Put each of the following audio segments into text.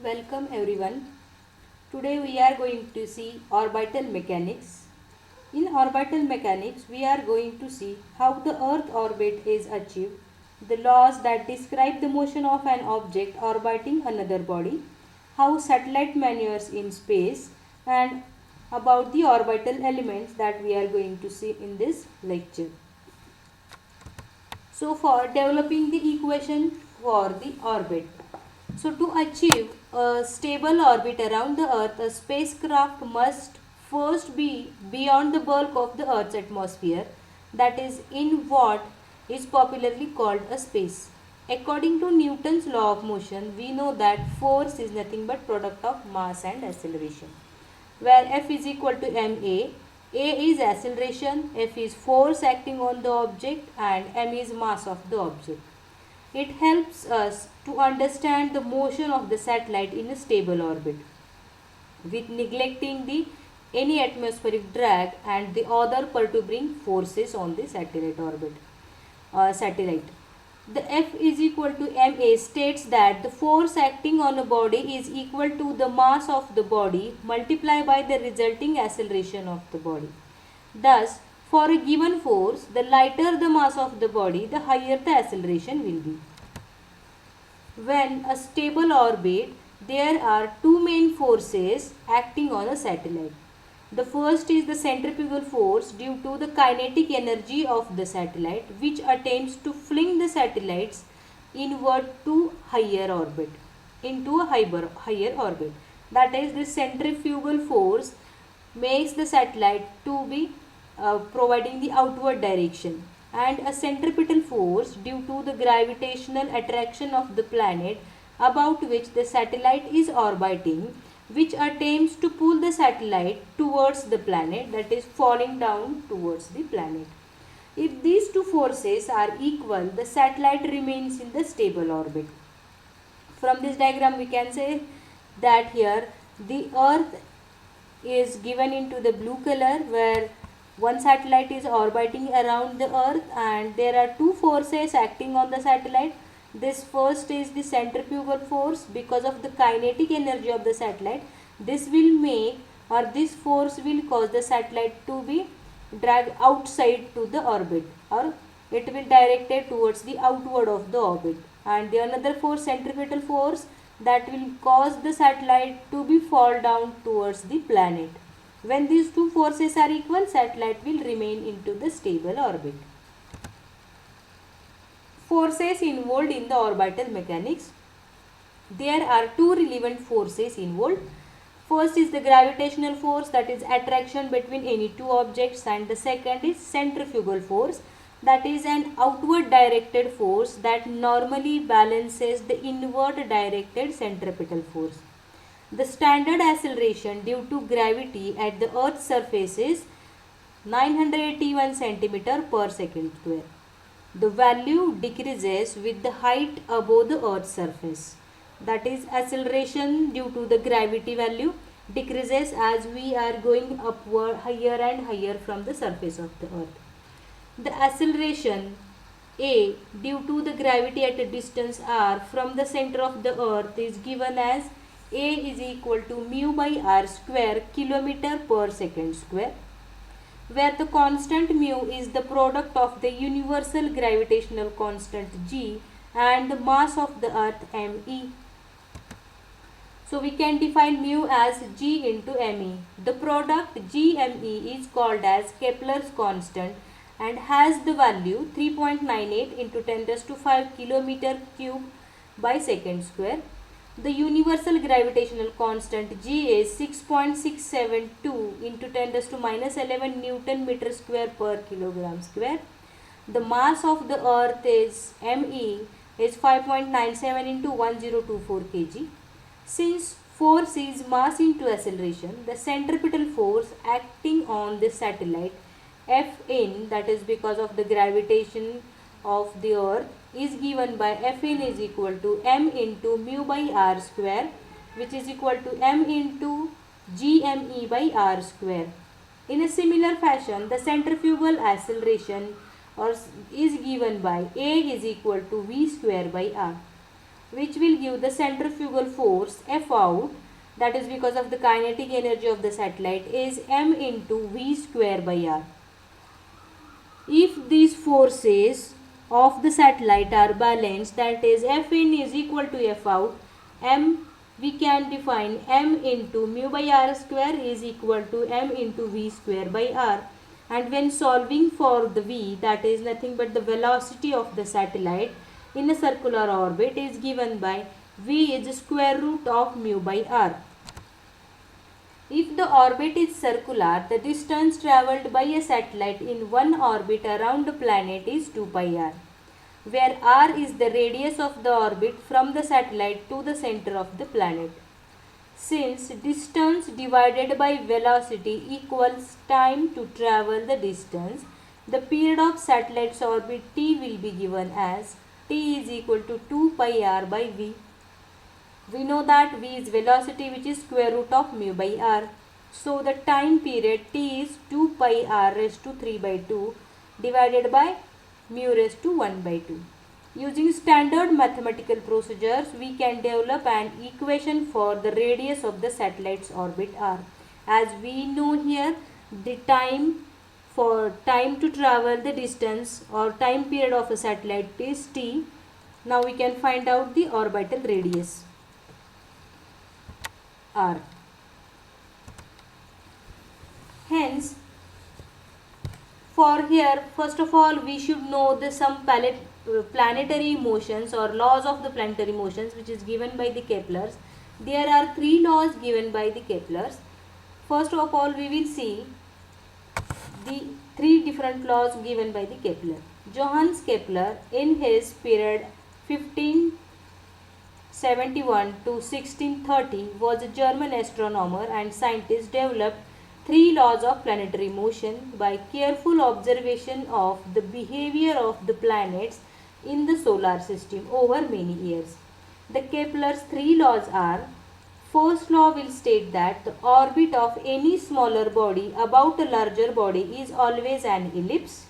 Welcome everyone. Today we are going to see orbital mechanics. In orbital mechanics, we are going to see how the Earth orbit is achieved, the laws that describe the motion of an object orbiting another body, how satellite maneuvers in space, and about the orbital elements that we are going to see in this lecture. So for developing the equation for the orbit. So to achieve a stable orbit around the Earth, a spacecraft must first be beyond the bulk of the Earth's atmosphere, that is in what is popularly called a space. According to Newton's law of motion, we know that force is nothing but product of mass and acceleration, where F is equal to ma. A is acceleration, F is force acting on the object, and m is mass of the object. It helps us to understand the motion of the satellite in a stable orbit with neglecting the any atmospheric drag and the other perturbing forces on the satellite. The F is equal to ma states that the force acting on a body is equal to the mass of the body multiplied by the resulting acceleration of the body. Thus, for a given force, the lighter the mass of the body, the higher the acceleration will be. When a stable orbit, there are two main forces acting on a satellite. The first is the centrifugal force due to the kinetic energy of the satellite, which attempts to fling the satellites inward to higher orbit, into a higher orbit. That is, the centrifugal force makes the satellite to be providing the outward direction, and a centripetal force due to the gravitational attraction of the planet about which the satellite is orbiting, which attempts to pull the satellite towards the planet, that is falling down towards the planet. If these two forces are equal, the satellite remains in the stable orbit. From this diagram we can say that here the Earth is given into the blue color, where one satellite is orbiting around the Earth and there are two forces acting on the satellite. This first is the centrifugal force. Because of the kinetic energy of the satellite, this will make, or this force will cause the satellite to be dragged outside to the orbit, or it will direct it towards the outward of the orbit. And the another force, centripetal force, that will cause the satellite to be fall down towards the planet. When these two forces are equal, satellite will remain into the stable orbit. Forces involved in the orbital mechanics. There are two relevant forces involved. First is the gravitational force, that is attraction between any two objects, and the second is centrifugal force, that is an outward directed force that normally balances the inward directed centripetal force. The standard acceleration due to gravity at the Earth's surface is 981 centimeter per second square. The value decreases with the height above the Earth's surface. That is, acceleration due to the gravity value decreases as we are going upward higher and higher from the surface of the Earth. The acceleration a due to the gravity at a distance r from the center of the Earth is given as a is equal to mu by r square kilometer per second square, where the constant mu is the product of the universal gravitational constant g and the mass of the Earth me. So we can define mu as g into me. The product gme is called as Kepler's constant and has the value 3.98 into 10 raised to 5 kilometer cube by second square. The universal gravitational constant g is 6.672 into 10 raised to minus 11 Newton meter square per kilogram square. The mass of the Earth is me is 5.97 into 1024 kg. Since force is mass into acceleration, the centripetal force acting on the satellite Fn, that is because of the gravitation of the Earth, is given by Fn is equal to m into mu by r square, which is equal to m into gme by r square. In a similar fashion, the centrifugal acceleration is given by a is equal to v square by r. which will give the centrifugal force F out, that is because of the kinetic energy of the satellite, is m into v square by r. If these forces of the satellite are balanced, that is F in is equal to F out, m we can define m into mu by r square is equal to m into v square by r. And when solving for the v, that is nothing but the velocity of the satellite in a circular orbit, is given by v is square root of mu by r. If the orbit is circular, the distance travelled by a satellite in one orbit around a planet is 2 pi r, where r is the radius of the orbit from the satellite to the center of the planet. Since distance divided by velocity equals time to travel the distance, the period of satellite's orbit t will be given as t is equal to 2 pi r by v. We know that v is velocity, which is square root of mu by r. So the time period t is 2 pi r raised to 3 by 2 divided by mu raised to 1 by 2. Using standard mathematical procedures, we can develop an equation for the radius of the satellite's orbit r. As we know here, the time to travel the distance or time period of a satellite is t. Now we can find out the orbital radius r. Hence, for here, first of all, we should know the some planetary motions or laws of the planetary motions, which is given by the Keplers. There are 3 laws given by the Keplers. First of all, we will see the 3 different laws given by the Kepler. Johannes Kepler, in his period 1571 to 1630, was a German astronomer and scientist, developed 3 laws of planetary motion by careful observation of the behavior of the planets in the solar system over many years. The Kepler's 3 laws are: first law will state that the orbit of any smaller body about a larger body is always an ellipse.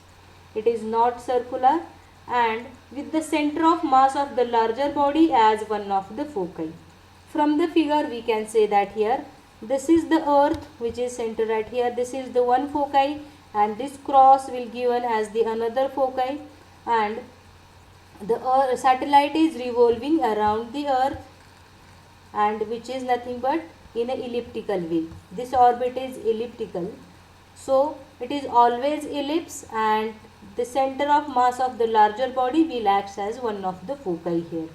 It is not circular, and with the center of mass of the larger body as one of the foci. From the figure we can say that here this is the earth, which is centered right here. This is the one foci, and this cross will given as the another foci, and the satellite is revolving around the earth, and which is nothing but in a elliptical way. This orbit is elliptical, so it is always ellipse, and the center of mass of the larger body will act as one of the foci here.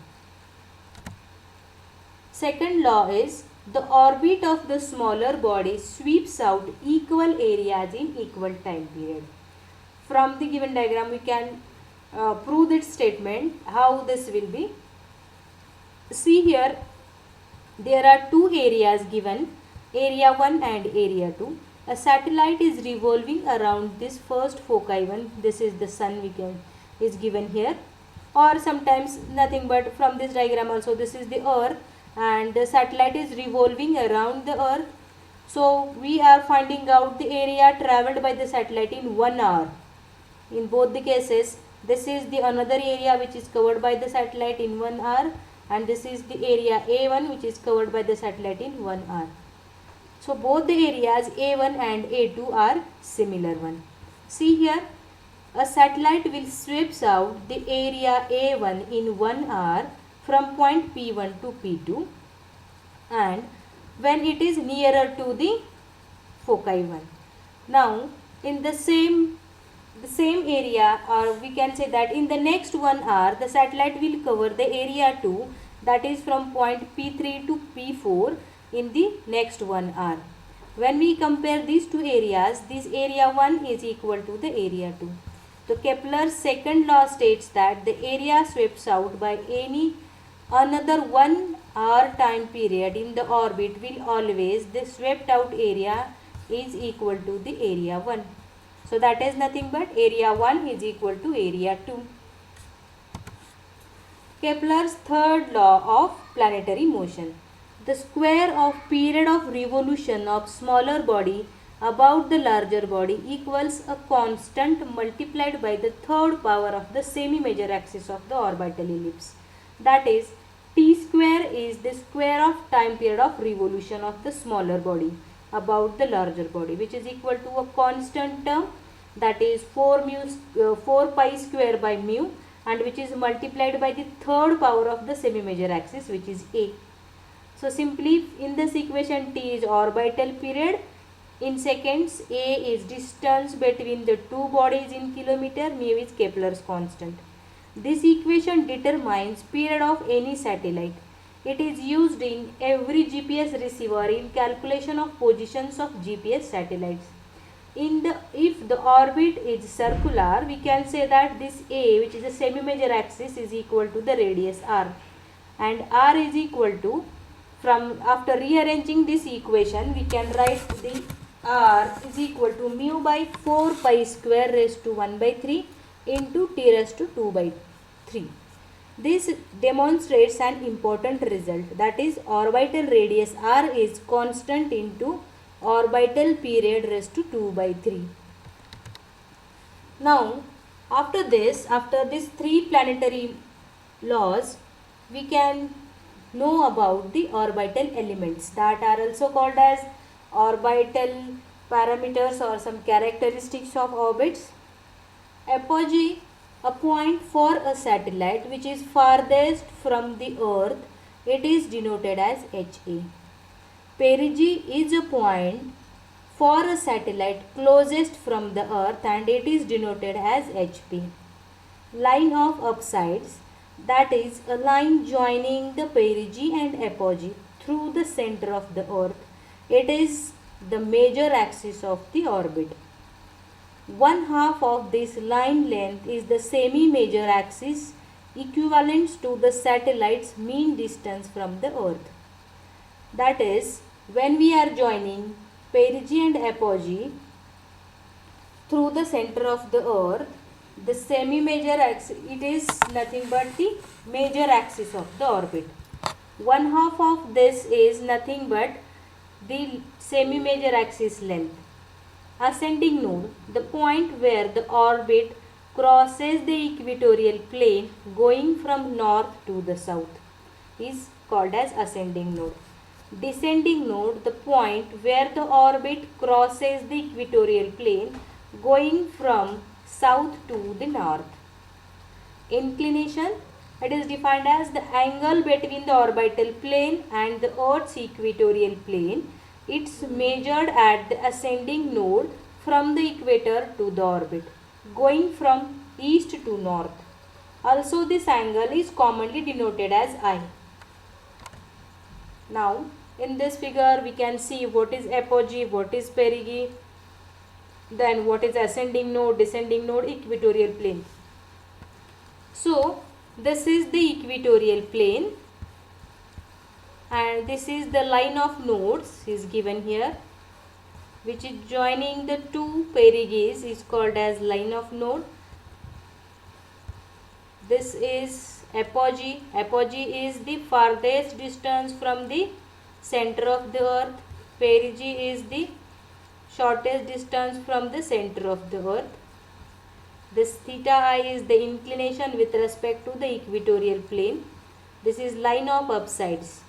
Second law is the orbit of the smaller body sweeps out equal areas in equal time period. From the given diagram we can prove this statement. How this will be? See here, there are 2 areas given, area 1 and area 2. A satellite is revolving around this first foci 1. This is the sun, is given here, or sometimes nothing but from this diagram also this is the earth, and the satellite is revolving around the earth. So we are finding out the area travelled by the satellite in 1 hour. In both the cases, this is the another area which is covered by the satellite in 1 hour, and this is the area A1 which is covered by the satellite in 1 hour. So both the areas A1 and A2 are similar one. See here, a satellite will sweeps out the area A1 in 1 hour from point P1 to P2, and when it is nearer to the foci 1. Now in the same area, or we can say that in the next 1 hour the satellite will cover the area 2, that is from point P3 to P4 in the next 1 hour. When we compare these 2 areas, this area 1 is equal to the area 2. So Kepler's second law states that the area sweeps out by any another 1 hour time period in the orbit will always, the swept out area is equal to the area 1. So that is nothing but area 1 is equal to area 2. Kepler's third law of planetary motion. The square of period of revolution of smaller body about the larger body equals a constant multiplied by the third power of the semi-major axis of the orbital ellipse. That is, T square is the square of time period of revolution of the smaller body about the larger body, which is equal to a constant term, that is 4 pi square by mu, and which is multiplied by the third power of the semi major axis, which is a. So simply in this equation, T is orbital period in seconds, a is distance between the two bodies in kilometer, mu is Kepler's constant. This equation determines period of any satellite. It is used in every GPS receiver in calculation of positions of GPS satellites. If the orbit is circular, we can say that this A, which is a semi-major axis, is equal to the radius r, and r is equal to, from after rearranging this equation, we can write the r is equal to mu by 4 pi square raised to 1 by 3 into t raised to 2 by 3. This demonstrates an important result, that is orbital radius r is constant into orbital period raised to 2 by 3. Now after these 3 planetary laws, we can know about the orbital elements that are also called as orbital parameters or some characteristics of orbits. Apogee, a point for a satellite which is farthest from the earth, it is denoted as HA. Perigee is a point for a satellite closest from the earth and it is denoted as HP. Line of upsides, that is a line joining the perigee and apogee through the center of the earth. It is the major axis of the orbit. One half of this line length is the semi-major axis, equivalent to the satellite's mean distance from the earth. That is, when we are joining perigee and apogee through the center of the earth, the semi-major axis, it is nothing but the major axis of the orbit. One half of this is nothing but the semi-major axis length. Ascending node, the point where the orbit crosses the equatorial plane going from north to the south, is called as ascending node. Descending node, the point where the orbit crosses the equatorial plane going from south to the north. Inclination, it is defined as the angle between the orbital plane and the Earth's equatorial plane. It's measured at the ascending node from the equator to the orbit, going from east to north. Also, this angle is commonly denoted as I. Now, in this figure, we can see what is apogee, what is perigee, then what is ascending node, descending node, equatorial plane. So, this is the equatorial plane and this is the line of nodes is given here, which is joining the two perigees, is called as line of node. This is apogee. Apogee is the farthest distance from the center of the earth. Perigee is the shortest distance from the center of the earth. This theta I is the inclination with respect to the equatorial plane. This is line of upsides.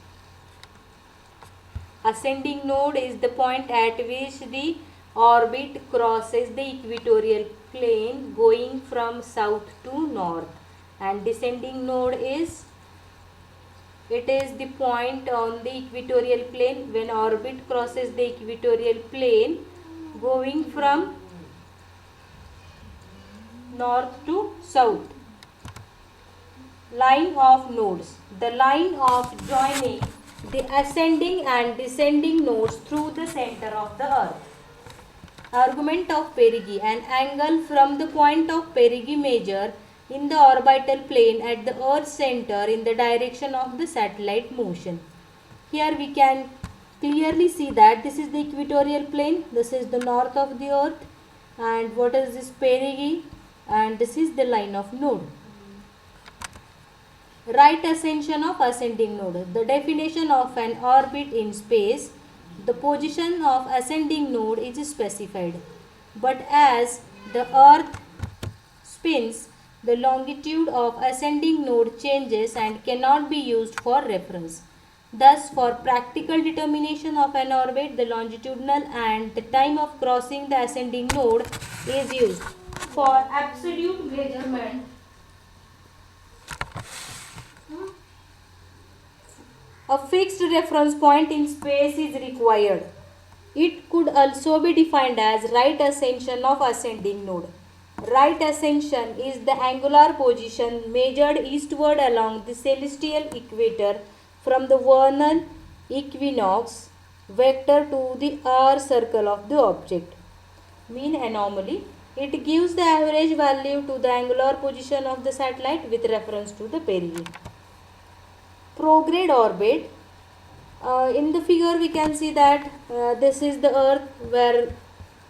Ascending node is the point at which the orbit crosses the equatorial plane going from south to north, and descending node is, it is the point on the equatorial plane when orbit crosses the equatorial plane going from north to south. Line of nodes, the line of joining the ascending and descending nodes through the center of the earth. Argument of perigee, an angle from the point of perigee measure in the orbital plane at the earth's center in the direction of the satellite motion. Here we can clearly see that this is the equatorial plane, this is the north of the earth, and what is this perigee, and this is the line of node. Right ascension of ascending node. The definition of an orbit in space, the position of ascending node is specified, but as the earth spins, the longitude of ascending node changes and cannot be used for reference. Thus, for practical determination of an orbit, the longitudinal and the time of crossing the ascending node is used. For absolute measurement, a fixed reference point in space is required. It could also be defined as right ascension of ascending node. Right ascension is the angular position measured eastward along the celestial equator from the vernal equinox vector to the R circle of the object. Mean anomaly. It gives the average value to the angular position of the satellite with reference to the perigee. Prograde orbit. In the figure we can see that this is the earth, where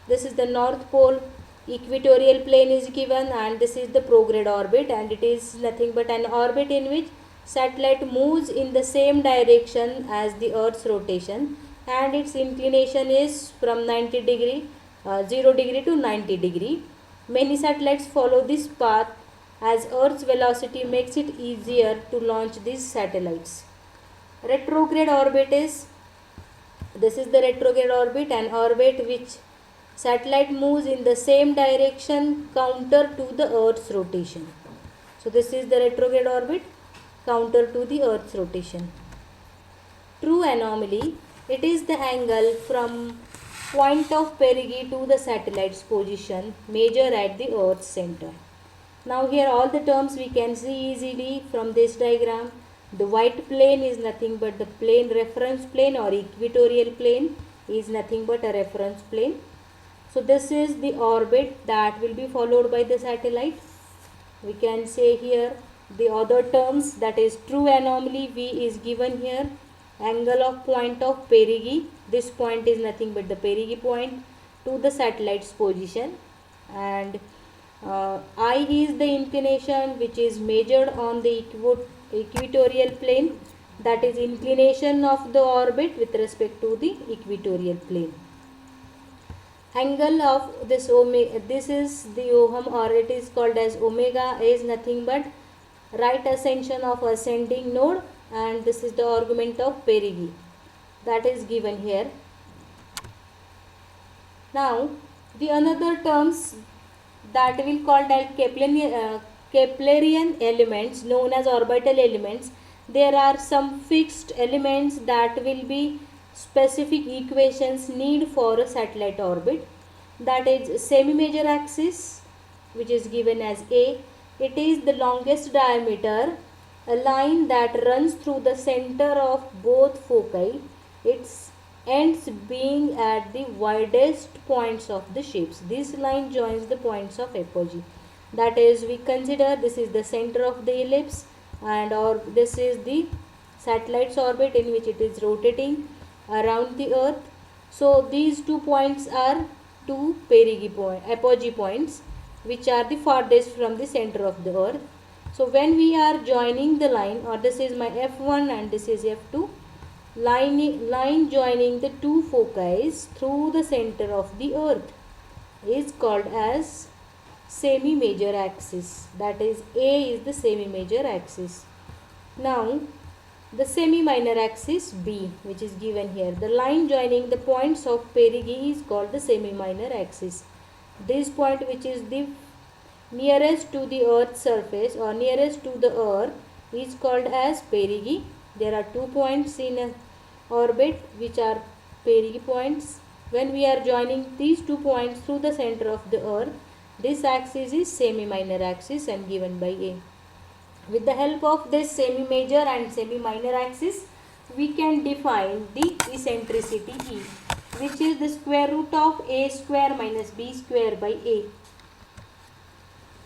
this is the north pole, equatorial plane is given, and this is the prograde orbit, and it is nothing but an orbit in which satellite moves in the same direction as the earth's rotation, and its inclination is from 90 degree 0 degree to 90 degree. Many satellites follow this path as earth's velocity makes it easier to launch these satellites. Retrograde orbit is, this is the retrograde orbit, an orbit which satellite moves in the same direction counter to the earth's rotation. So this is the retrograde orbit, counter to the earth's rotation. True anomaly, it is the angle from point of perigee to the satellite's position measured at the earth's center. Now here all the terms we can see easily from this diagram. The white plane is nothing but the plane, reference plane, or equatorial plane is nothing but a reference plane. So this is the orbit that will be followed by the satellite. We can say here the other terms, that is true anomaly, V is given here. Angle of point of perigee, this point is nothing but the perigee point to the satellite's position, and I is the inclination which is measured on the equatorial plane, that is inclination of the orbit with respect to the equatorial plane. Angle of this omega, this is the ohm, or it is called as omega, is nothing but right ascension of ascending node, and this is the argument of perigee that is given here. Now the another terms that we will call that Keplerian elements, known as orbital elements. There are some fixed elements that will be specific equations need for a satellite orbit. That is semi-major axis, which is given as A. It is the longest diameter, a line that runs through the center of both foci, its ends being at the widest points of the shapes. This line joins the points of apogee. That is, we consider this is the center of the ellipse, and or this is the satellite's orbit in which it is rotating around the earth. So these 2 points are 2 perigee apogee points, which are the farthest from the center of the earth. So when we are joining the line, or this is my F1 and this is F2, line joining the two foci through the center of the earth is called as semi-major axis. That is, A is the semi-major axis. Now the semi-minor axis B, which is given here, the line joining the points of perigee is called the semi-minor axis. This point, which is the nearest to the earth's surface or nearest to the earth, is called as perigee. There are 2 points in an orbit which are perigee points. When we are joining these 2 points through the center of the earth, this axis is semi-minor axis and given by A. With the help of this semi-major and semi-minor axis, we can define the eccentricity E, which is the square root of A square minus B square by A.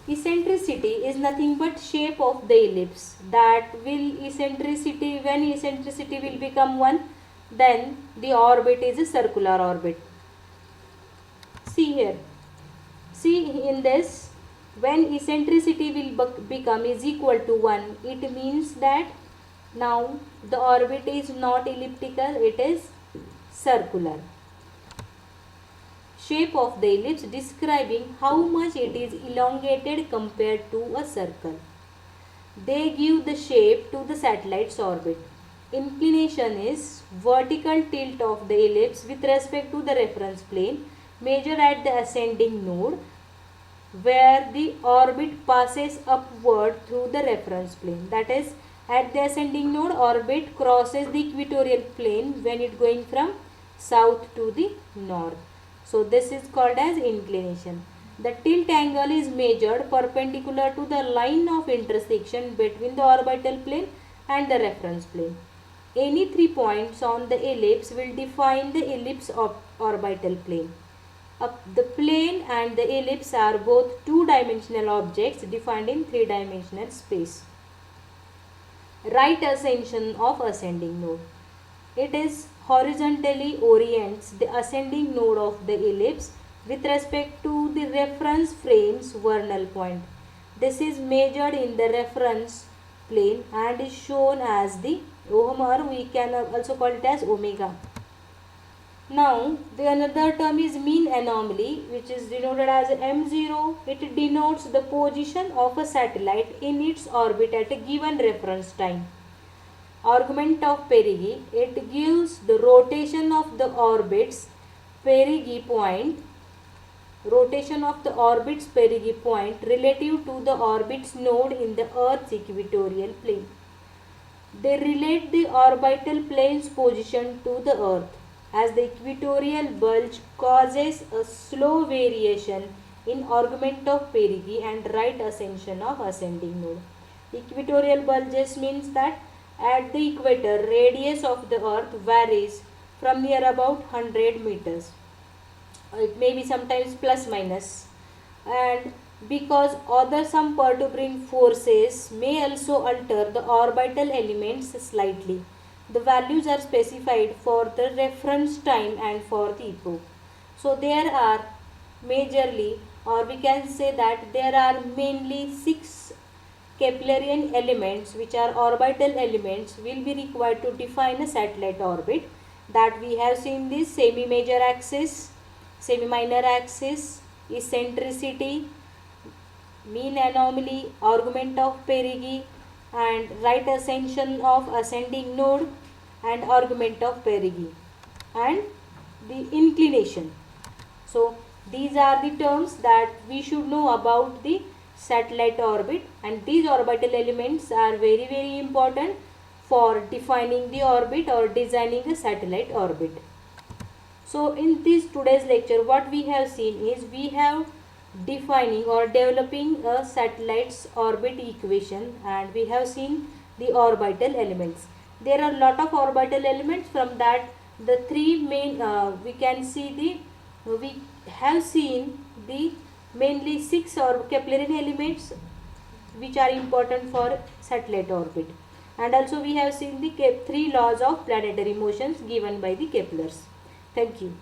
Eccentricity is nothing but shape of the ellipse. That will eccentricity, when eccentricity will become 1, then the orbit is a circular orbit. See here. See in this, when eccentricity will become is equal to 1, it means that now the orbit is not elliptical, it is circular. shape of the ellipse, describing how much it is elongated compared to a circle. They give the shape to the satellite's orbit. Inclination is vertical tilt of the ellipse with respect to the reference plane, measured at the ascending node, where the orbit passes upward through the reference plane. That is, at the ascending node, orbit crosses the equatorial plane when it going from south to the north. So this is called as inclination. The tilt angle is measured perpendicular to the line of intersection between the orbital plane and the reference plane. Any 3 points on the ellipse will define the ellipse of orbital plane. The plane and the ellipse are both two-dimensional objects defined in three-dimensional space. Right ascension of ascending node. It is horizontally orients the ascending node of the ellipse with respect to the reference frame's vernal point. This is measured in the reference plane and is shown as the ohm, or we can also call it as omega. Now, the another term is mean anomaly, which is denoted as M0. It denotes the position of a satellite in its orbit at a given reference time. Argument of perigee, it gives the rotation of the orbit's perigee point, relative to the orbit's node in the Earth's equatorial plane. They relate the orbital plane's position to the Earth, as the equatorial bulge causes a slow variation in argument of perigee and right ascension of ascending node. Equatorial bulges means that at the equator, radius of the Earth varies from near about 100 meters. It may be sometimes plus minus, and because other some perturbing forces may also alter the orbital elements slightly. The values are specified for the reference time and for the epoch. So there are majorly, or we can say that there are mainly 6 Keplerian elements, which are orbital elements, will be required to define a satellite orbit. That we have seen this semi-major axis, semi-minor axis, eccentricity, mean anomaly, argument of perigee, and right ascension of ascending node, and argument of perigee, and the inclination. So these are the terms that we should know about the satellite orbit, and these orbital elements are very important for defining the orbit or designing a satellite orbit. So in this today's lecture, what we have seen is we have defining or developing a satellite's orbit equation, and we have seen the orbital elements. There are a lot of orbital elements. From that, the three main we have seen the mainly 6 or Keplerian elements which are important for satellite orbit, and also we have seen the 3 laws of planetary motions given by the Keplers. Thank you.